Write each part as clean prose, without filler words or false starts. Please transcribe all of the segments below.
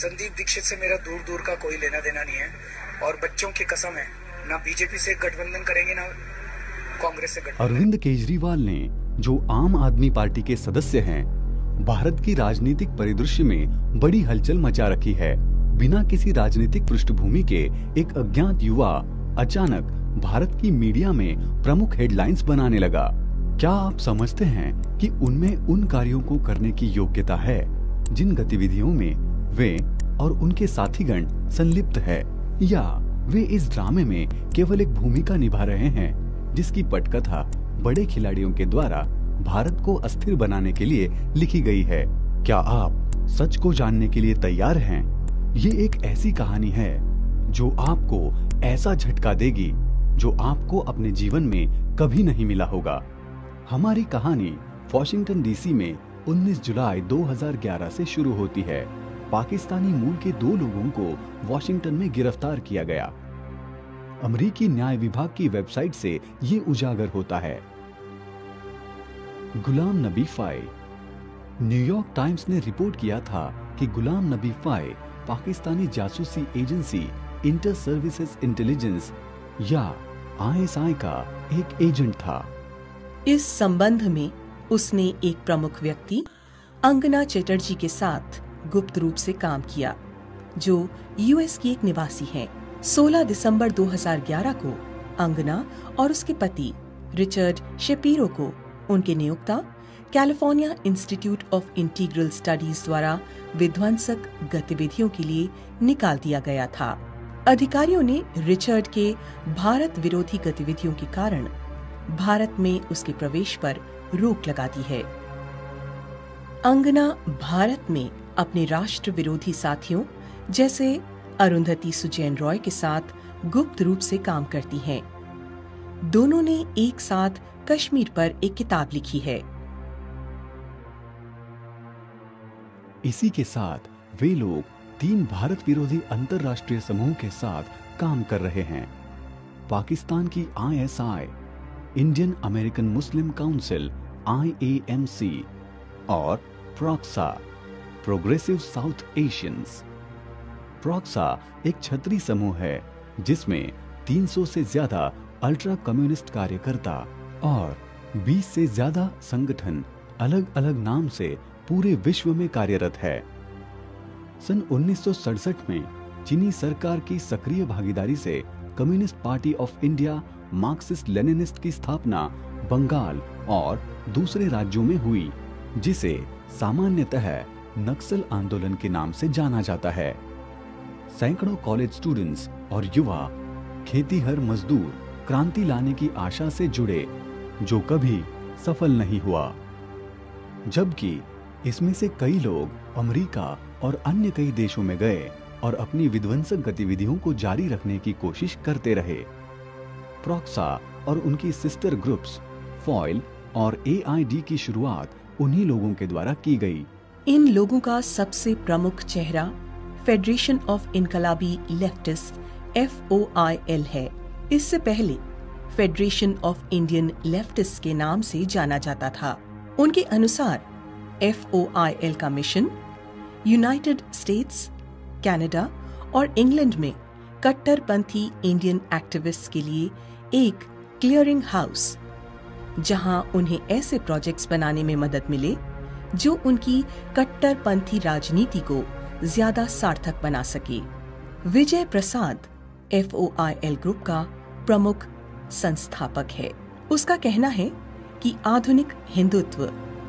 संदीप दीक्षित से मेरा दूर दूर का कोई लेना देना नहीं है और बच्चों की कसम है, ना बीजेपी से गठबंधन करेंगे ना कांग्रेस से गठबंधन। अरविंद केजरीवाल ने, जो आम आदमी पार्टी के सदस्य हैं, भारत की राजनीतिक परिदृश्य में बड़ी हलचल मचा रखी है। बिना किसी राजनीतिक पृष्ठभूमि के एक अज्ञात युवा अचानक भारत की मीडिया में प्रमुख हेडलाइंस बनाने लगा। क्या आप समझते हैं कि उनमें उन कार्यों को करने की योग्यता है जिन गतिविधियों में वे और उनके साथीगण संलिप्त है, या वे इस ड्रामे में केवल एक भूमिका निभा रहे हैं जिसकी पटकथा बड़े खिलाड़ियों के द्वारा भारत को अस्थिर बनाने के लिए लिखी गई है? क्या आप सच को जानने के लिए तैयार हैं? ये एक ऐसी कहानी है जो आपको ऐसा झटका देगी जो आपको अपने जीवन में कभी नहीं मिला होगा। हमारी कहानी वॉशिंगटन डीसी में 19 जुलाई 2011 से शुरू होती है। पाकिस्तानी मूल के 2 लोगों को वॉशिंगटन में गिरफ्तार किया गया। अमेरिकी न्याय विभाग की वेबसाइट से ये उजागर होता है। Ghulam Nabi phi. New York times ने रिपोर्ट किया था कि गुलाम नबी फाई पाकिस्तानी जासूसी एजेंसी इंटर सर्विसेज इंटेलिजेंस या ISI का एक एजेंट था। इस संबंध में उसने एक प्रमुख व्यक्ति अंगना चटर्जी के साथ गुप्त रूप से काम किया, जो यूएस की एक निवासी है। 16 दिसंबर 2011 को अंगना और उसके पति रिचर्ड शेपीरो को उनके नियोक्ता California institute of integral studies द्वारा विध्वंसक गतिविधियों के लिए निकाल दिया गया था। अधिकारियों ने रिचर्ड के भारत विरोधी गतिविधियों के कारण भारत में उसके प्रवेश पर रोक लगा दी है। अंगना भारत में अपने राष्ट्र विरोधी साथियों जैसे अरुंधति सुजैन रॉय के साथ गुप्त रूप से काम करती हैं। दोनों ने एक साथ कश्मीर पर एक किताब लिखी है। इसी के साथ वे लोग 3 भारत विरोधी अंतर्राष्ट्रीय समूह के साथ काम कर रहे हैं। पाकिस्तान की ISI, इंडियन अमेरिकन मुस्लिम काउंसिल IAMC और प्रॉक्सा, प्रोग्रेसिव साउथ एशियंस। प्रॉक्सा एक छतरी समूह है जिसमें 300 से ज्यादा अल्ट्रा कम्युनिस्ट कार्यकर्ता और 20 से ज्यादा संगठन अलग अलग नाम से पूरे विश्व में कार्यरत है। सन 1967 में चीनी सरकार की सक्रिय भागीदारी से communist party of India Marxist Leninist की स्थापना बंगाल और दूसरे राज्यों में हुई, जिसे सामान्यतः नक्सल आंदोलन के नाम से जाना जाता है। सैकड़ों कॉलेज स्टूडेंट्स और युवा खेतीहर मजदूर क्रांति लाने की आशा से जुड़े, जो कभी सफल नहीं हुआ। जबकि इसमें से कई लोग अमेरिका और अन्य कई देशों में गए और अपनी विध्वंसक गतिविधियों को जारी रखने की कोशिश करते रहे। प्रॉक्सा और उनकी सिस्टर ग्रुप्स फॉइल और AID की शुरुआत उन्हीं लोगों के द्वारा की गई। इन लोगों का सबसे प्रमुख चेहरा फेडरेशन ऑफ इनकलाबी लेफ्टिस्ट FOIL है। इससे पहले फेडरेशन ऑफ इंडियन लेफ्टिस्ट के नाम से जाना जाता था। उनके अनुसार FOIL का मिशन यूनाइटेड स्टेट्स, कनाडा और इंग्लैंड में कट्टरपंथी इंडियन एक्टिविस्ट के लिए एक क्लियरिंग हाउस, जहां उन्हें ऐसे प्रोजेक्ट्स बनाने में मदद मिले जो उनकी कट्टरपंथी राजनीति को ज्यादा सार्थक बना सके। विजय प्रसाद FOIL ग्रुप का प्रमुख संस्थापक है। उसका कहना है कि आधुनिक हिंदुत्व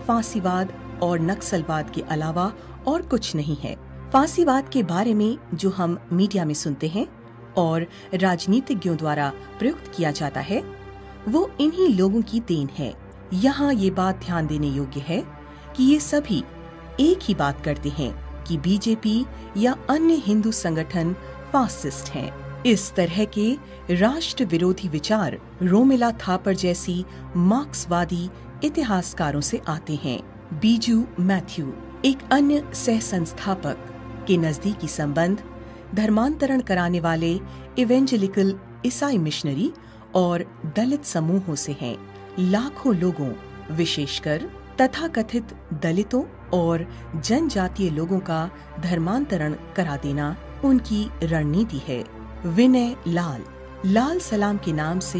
फांसीवाद और नक्सलवाद के अलावा और कुछ नहीं है। फांसीवाद के बारे में जो हम मीडिया में सुनते हैं और राजनीतिज्ञों द्वारा प्रयुक्त किया जाता है, वो इन्हीं लोगों की देन है। यहाँ ये बात ध्यान देने योग्य है कि ये सभी एक ही बात करते हैं कि बीजेपी या अन्य हिंदू संगठन फासिस्ट हैं। इस तरह के राष्ट्र विरोधी विचार रोमिला थापर जैसी मार्क्सवादी इतिहासकारों से आते हैं। बीजू मैथ्यू, एक अन्य सह संस्थापक, के नजदीकी संबंध धर्मांतरण कराने वाले इवेंजेलिकल ईसाई मिशनरी और दलित समूहों से हैं। लाखों लोगों, विशेषकर तथाकथित दलितों और जनजातीय लोगों का धर्मांतरण करा देना उनकी रणनीति है। विनय लाल लाल सलाम के नाम से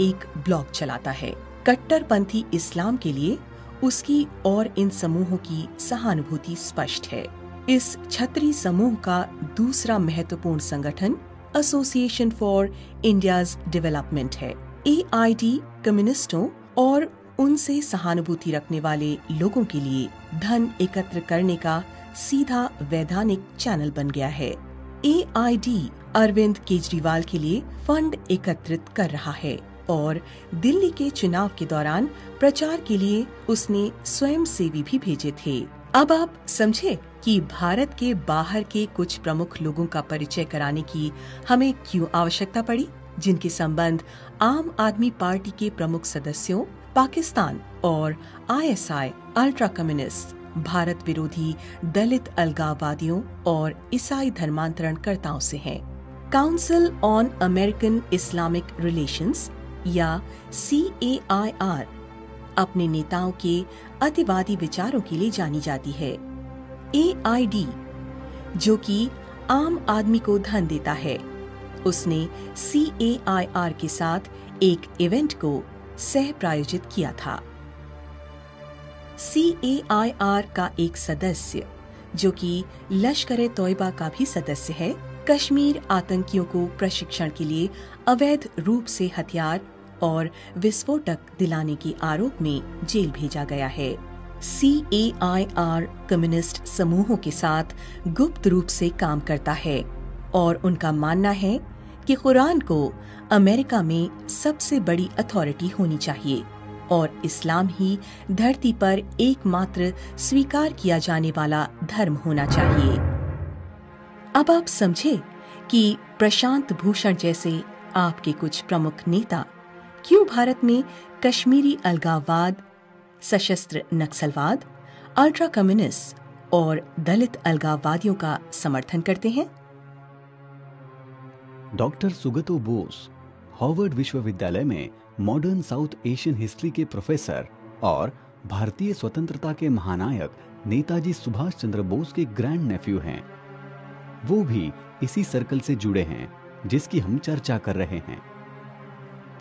एक ब्लॉग चलाता है। कट्टरपंथी इस्लाम के लिए उसकी और इन समूहों की सहानुभूति स्पष्ट है। इस छत्री समूह का दूसरा महत्वपूर्ण संगठन एसोसिएशन फॉर इंडियाज डेवलपमेंट है। AID कम्युनिस्टों और उनसे सहानुभूति रखने वाले लोगों के लिए धन एकत्र करने का सीधा वैधानिक चैनल बन गया है। AID अरविंद केजरीवाल के लिए फंड एकत्रित कर रहा है और दिल्ली के चुनाव के दौरान प्रचार के लिए उसने स्वयंसेवी भी भेजे थे। अब आप समझे कि भारत के बाहर के कुछ प्रमुख लोगों का परिचय कराने की हमें क्यों आवश्यकता पड़ी, जिनके संबंध आम आदमी पार्टी के प्रमुख सदस्यों, पाकिस्तान और ISI अल्ट्रा कम्युनिस्ट, भारत विरोधी दलित अलगाववादियों और ईसाई धर्मांतरणकर्ताओं से हैं। Council on American Islamic relations या CAIR अपने नेताओं के अतिवादी विचारों के लिए जानी जाती है। AID जो कि आम आदमी को धन देता है, उसने CAIR के साथ एक इवेंट को सह प्रायोजित किया था। CAIR का एक सदस्य जो कि लश्कर-ए-तौयबा का भी सदस्य है, कश्मीर आतंकियों को प्रशिक्षण के लिए अवैध रूप से हथियार और विस्फोटक दिलाने के आरोप में जेल भेजा गया है। CAIR कम्युनिस्ट समूहों के साथ गुप्त रूप से काम करता है और उनका मानना है कि कुरान को अमेरिका में सबसे बड़ी अथॉरिटी होनी चाहिए और इस्लाम ही धरती पर एकमात्र स्वीकार किया जाने वाला धर्म होना चाहिए। अब आप समझे कि प्रशांत भूषण जैसे आपके कुछ प्रमुख नेता क्यों भारत में कश्मीरी अलगाववाद, सशस्त्र नक्सलवाद, अल्ट्रा कम्युनिस्ट और दलित अलगाववादियों का समर्थन करते हैं। डॉक्टर सुगतो बोस हार्वर्ड विश्वविद्यालय में मॉडर्न साउथ एशियन हिस्ट्री के प्रोफेसर और भारतीय स्वतंत्रता के महानायक नेताजी सुभाष चंद्र बोस के ग्रैंड नेफ्यू हैं। वो भी इसी सर्कल से जुड़े हैं जिसकी हम चर्चा कर रहे हैं।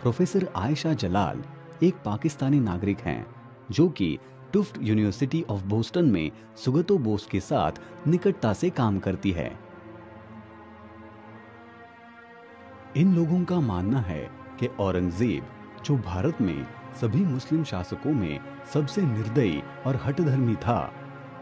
प्रोफेसर आयशा जलाल एक पाकिस्तानी नागरिक हैं जो कि टुफ्ट यूनिवर्सिटी ऑफ बोस्टन में सुगतो बोस के साथ निकटता से काम करती है। इन लोगों का मानना है कि औरंगजेब, जो भारत में सभी मुस्लिम शासकों में सबसे निर्दयी और हठधर्मी था,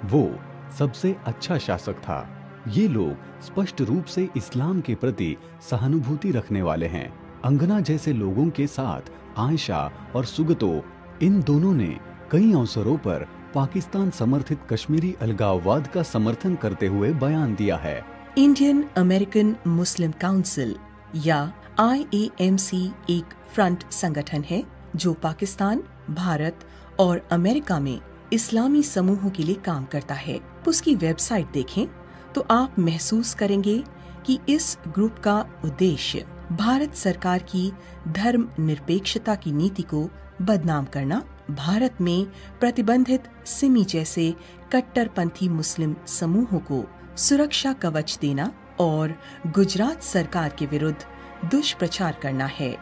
वो सबसे अच्छा शासक था। ये लोग स्पष्ट रूप से इस्लाम के प्रति सहानुभूति रखने वाले हैं। अंगना जैसे लोगों के साथ आयशा और सुगतो, इन दोनों ने कई अवसरों पर पाकिस्तान समर्थित कश्मीरी अलगाववाद का समर्थन करते हुए बयान दिया है। इंडियन अमेरिकन मुस्लिम काउंसिल या IAMC एक फ्रंट संगठन है जो पाकिस्तान, भारत और अमेरिका में इस्लामी समूहों के लिए काम करता है। उसकी वेबसाइट देखें तो आप महसूस करेंगे कि इस ग्रुप का उद्देश्य भारत सरकार की धर्म निरपेक्षता की नीति को बदनाम करना, भारत में प्रतिबंधित सिमी जैसे कट्टरपंथी मुस्लिम समूहों को सुरक्षा कवच देना और गुजरात सरकार के विरुद्ध दुष्प्रचार करना है।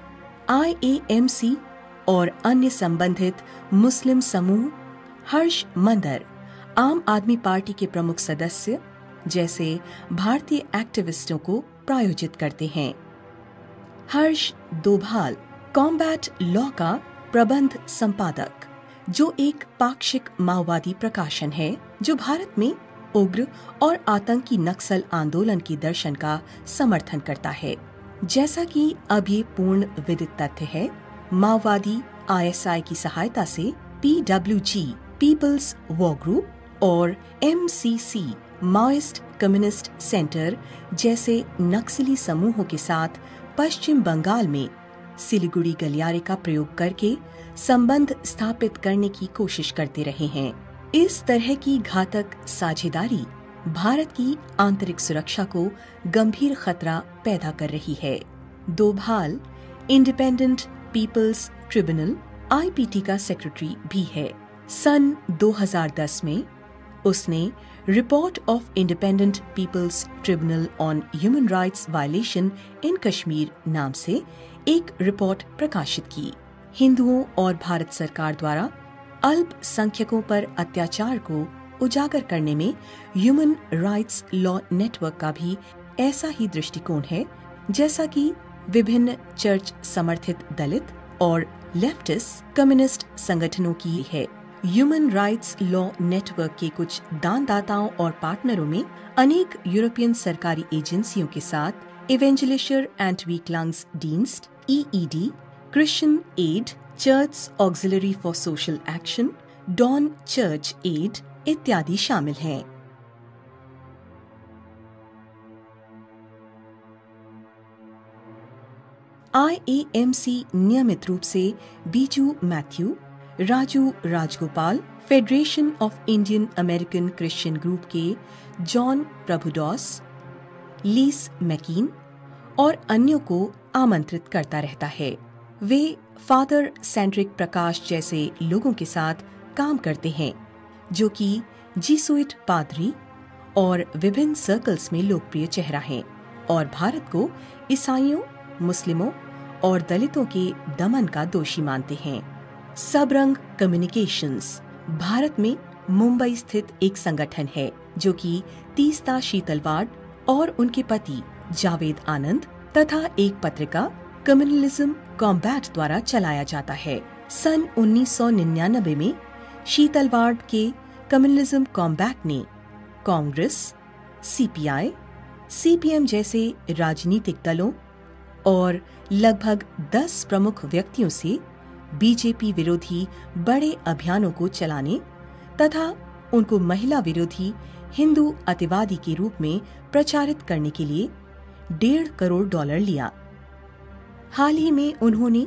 IAMC और अन्य संबंधित मुस्लिम समूह हर्ष मंदर, आम आदमी पार्टी के प्रमुख सदस्य जैसे भारतीय एक्टिविस्टों को प्रायोजित करते हैं। हर्ष दोभाल कॉम्बैट लॉ का प्रबंध संपादक, जो एक पाक्षिक माओवादी प्रकाशन है जो भारत में उग्र और आतंकी नक्सल आंदोलन के दर्शन का समर्थन करता है। जैसा कि अब ये पूर्ण विदित तथ्य है, माओवादी ISI की सहायता से PWG पीपल्स वॉर ग्रुप और MCC माओइस्ट कम्युनिस्ट सेंटर जैसे नक्सली समूहों के साथ पश्चिम बंगाल में सिलीगुड़ी गलियारे का प्रयोग करके संबंध स्थापित करने की कोशिश करते रहे हैं। इस तरह की घातक साझेदारी भारत की आंतरिक सुरक्षा को गंभीर खतरा पैदा कर रही है। Doval independent people's tribunal IPT का सेक्रेटरी भी है। सन 2010 में उसने report of independent people's tribunal on human rights violation in Kashmir नाम से एक रिपोर्ट प्रकाशित की। हिंदुओं और भारत सरकार द्वारा अल्पसंख्यकों पर अत्याचार को उजागर करने में ह्यूमन राइट्स लॉ नेटवर्क का भी ऐसा ही दृष्टिकोण है जैसा कि विभिन्न चर्च समर्थित दलित और लेफ्टिस्ट कम्युनिस्ट संगठनों की है। ह्यूमन राइट्स लॉ नेटवर्क के कुछ दानदाताओं और पार्टनरों में अनेक यूरोपियन सरकारी एजेंसियों के साथ इवेंजलिशर एंड वीकलांग्स डीन्स्ट EED, Christian Aid, Church Auxiliary for Social Action, Dan Church Aid इत्यादि शामिल हैं। IAMC नियमित रूप से Biju Mathew, Raju Rajagopal, federation of Indian American Christian group के जॉन प्रभुदॉस, लीस मैकीन और अन्यों को आमंत्रित करता रहता है। वे फादर सेंड्रिक प्रकाश जैसे लोगों के साथ काम करते हैं जो कि जीसुइट पादरी और विभिन्न सर्कल्स में लोकप्रिय चेहरा हैं और भारत को ईसाइयों, मुस्लिमों और दलितों के दमन का दोषी मानते हैं। सबरंग कम्युनिकेशंस भारत में मुंबई स्थित एक संगठन है जो कि तीस्ता शीतलवाड़ और उनके पति जावेद आनंद तथा एक पत्रिका कम्युनलिज्म कॉम्बैट द्वारा चलाया जाता है। सन 1999 में शीतलवाड़ के कम्युनलिज्म कॉम्बैट ने कांग्रेस, CPI, CPM जैसे राजनीतिक दलों और लगभग 10 प्रमुख व्यक्तियों से बीजेपी विरोधी बड़े अभियानों को चलाने तथा उनको महिला विरोधी हिंदू अतिवादी के रूप में प्रचारित करने के लिए $1.5 करोड़ लिया। हाल ही में उन्होंने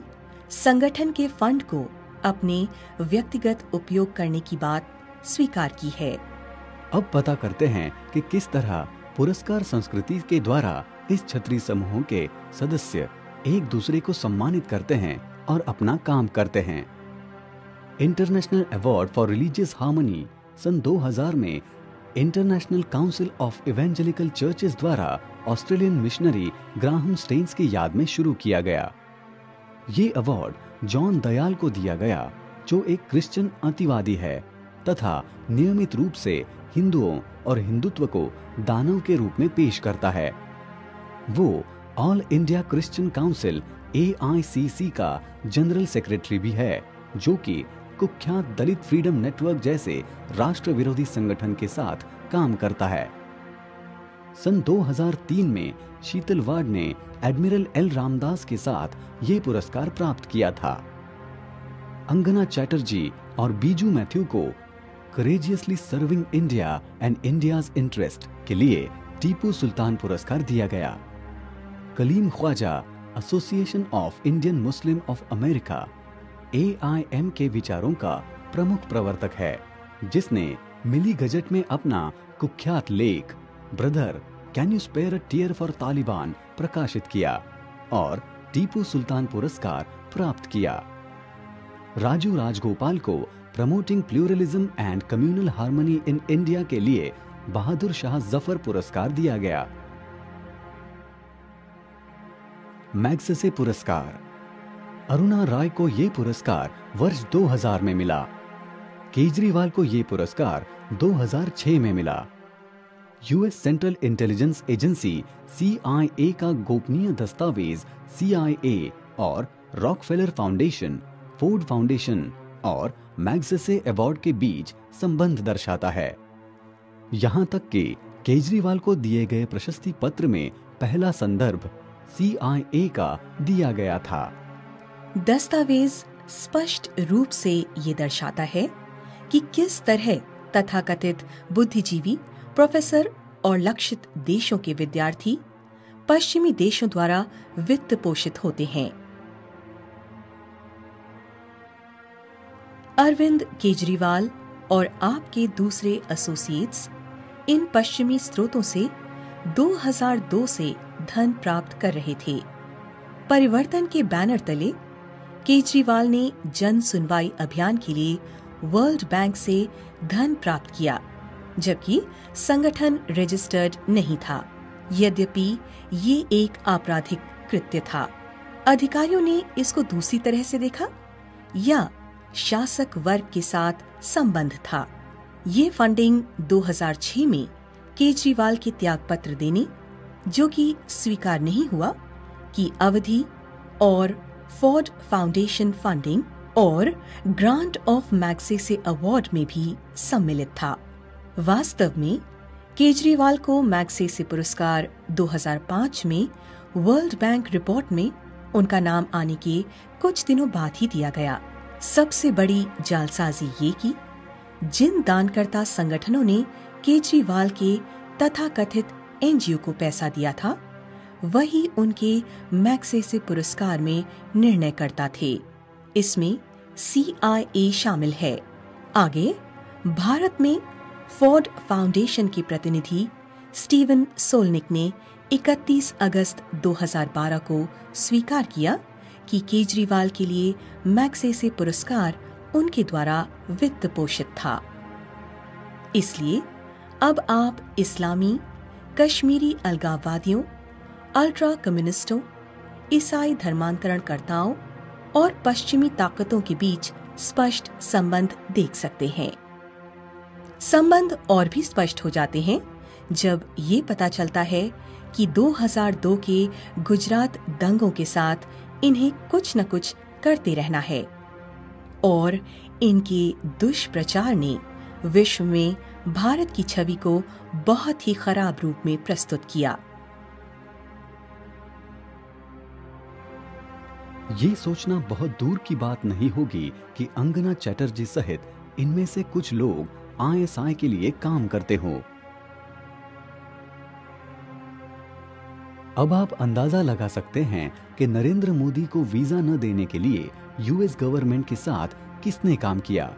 संगठन के फंड को अपने व्यक्तिगत उपयोग करने की बात स्वीकार की है। अब पता करते हैं कि किस तरह पुरस्कार संस्कृति के द्वारा इस क्षत्रिय समूहों के सदस्य एक दूसरे को सम्मानित करते हैं और अपना काम करते हैं। International award for religious harmony सन 2000 में international council of evangelical churches द्वारा ऑस्ट्रेलियन मिशनरी ग्राहम स्टेन्स की याद में शुरू किया गया। ये अवार्ड जॉन दयाल को दिया गया जो एक क्रिश्चियन अतिवादी है तथा नियमित रूप से हिंदुओं और हिंदुत्व को दानव के रूप में पेश करता है। वो all India Christian council AICC का जनरल सेक्रेटरी भी है जो कि कुख्यात दलित फ्रीडम नेटवर्क जैसे राष्ट्र विरोधी संगठन के साथ काम करता है। सन 2003 में शीतलवाड़ ने एडमिरल L रामदास के साथ ये पुरस्कार प्राप्त किया था। अंगना चैटर्जी और बीजू मैथ्यू को courageously serving India and India's interest के लिए टीपू सुल्तान पुरस्कार दिया गया। Kaleem Khwaja Association of Indian Muslim of America AIM के विचारों का प्रमुख प्रवर्तक है जिसने मिली गजट में अपना कुख्यात लेख brother can you spare a tear for Taliban प्रकाशित किया और टीपू सुल्तान पुरस्कार प्राप्त किया। राजू राजगोपाल को promoting pluralism and communal harmony in India के लिए बहादुर शाह जफर पुरस्कार दिया गया। मैग्सेसे पुरस्कार अरुणा राय को ये पुरस्कार वर्ष 2000 में मिला। केजरीवाल को ये पुरस्कार 2006 में मिला। US central intelligence agency CIA का गोपनीय दस्तावेज CIA और रॉकफेलर फाउंडेशन, फोर्ड फाउंडेशन और मैग्सेसे अवार्ड के बीच संबंध दर्शाता है। यहाँ तक कि केजरीवाल को दिए गए प्रशस्ति पत्र में पहला संदर्भ CIA का दिया गया था। दस्तावेज स्पष्ट रूप से ये दर्शाता है कि किस तरह तथाकथित बुद्धिजीवी, प्रोफेसर और लक्षित देशों के विद्यार्थी पश्चिमी देशों द्वारा वित्त पोषित होते हैं। अरविंद केजरीवाल और आपके दूसरे एसोसिएट्स इन पश्चिमी स्रोतों से 2002 से धन प्राप्त कर रहे थे। परिवर्तन के बैनर तले केजरीवाल ने जन सुनवाई अभियान के लिए वर्ल्ड बैंक से धन प्राप्त किया, जबकि संगठन रजिस्टर्ड नहीं था। यद्यपि ये एक आपराधिक कृत्य था। अधिकारियों ने इसको दूसरी तरह से देखा या शासक वर्ग के साथ संबंध था। ये फंडिंग 2006 में केजरीवाल के त्यागपत्र देने, जो कि स्वीकार नहीं हुआ, की अवधि और फोर्ड फाउंडेशन फंडिंग और ग्रांट ऑफ मैग्सेसे अवार्ड में भी सम्मिलित था। वास्तव में केजरीवाल को मैग्सेसे पुरस्कार 2005 में वर्ल्ड बैंक रिपोर्ट में उनका नाम आने के कुछ दिनों बाद ही दिया गया। सबसे बड़ी जालसाजी ये की, जिन दानकर्ता संगठनों ने केजरीवाल के तथाकथित एनजीओ को पैसा दिया था, वही उनके मैग्सेसे पुरस्कार में निर्णयकर्ता थे। इसमें CIA शामिल है। आगे भारत में फोर्ड फाउंडेशन के प्रतिनिधि स्टीवन सोलनिक ने 31 अगस्त 2012 को स्वीकार किया कि केजरीवाल के लिए मैग्सेसे पुरस्कार उनके द्वारा वित्त पोषित था। इसलिए अब आप इस्लामी, कश्मीरी अलगाववादियों, अल्ट्रा कम्युनिस्टों, ईसाई धर्मांतरणकर्ताओं और पश्चिमी ताकतों के बीच स्पष्ट संबंध देख सकते हैं। संबंध और भी स्पष्ट हो जाते हैं जब ये पता चलता है कि 2002 के गुजरात दंगों के साथ इन्हें कुछ न कुछ करते रहना है और इनके दुष्प्रचार ने विश्व में भारत की छवि को बहुत ही खराब रूप में प्रस्तुत किया। ये सोचना बहुत दूर की बात नहीं होगी कि अंगना चटर्जी सहित इनमें से कुछ लोग ISI के लिए काम करते हों। अब आप अंदाजा लगा सकते हैं कि नरेंद्र मोदी को वीजा न देने के लिए US गवर्नमेंट के साथ किसने काम किया।